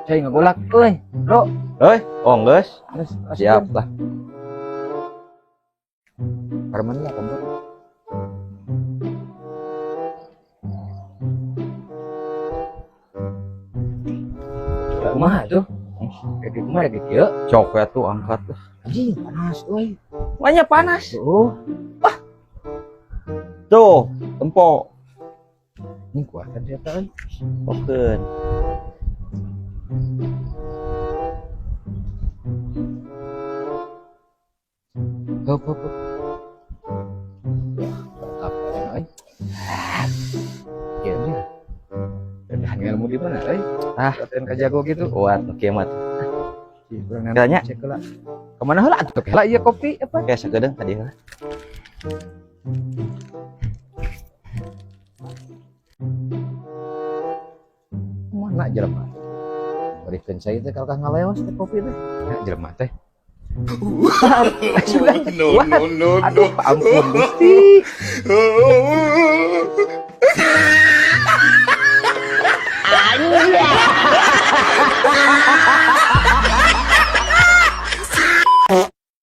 Cai ngagolak euy, Bro. Oh geus. Geus, Siap lah. Parman lah, Bro. Kumaha tuh? Kayak kumaha gitu ya? Cok ya tuh angkat. Anjing panas euy. Banyak panas. Oh, Tuh, tempo. ini kuatan siapa euy? Okeun. Hop. Wah, mantap euy. Ya dia. Udah ilmu di mana euy? Latihan kajago gitu. Kuat kiamat. Kurang Tanya. cek lah. Kemana heula atuh? Lah iya kopi apa? Kayak sagedeung tadi heula. Mana jelema? Berikan saya teh kalau ngalewas teh kopi teh. Nah, jelema teh. No. Aduh, ampun Gusti.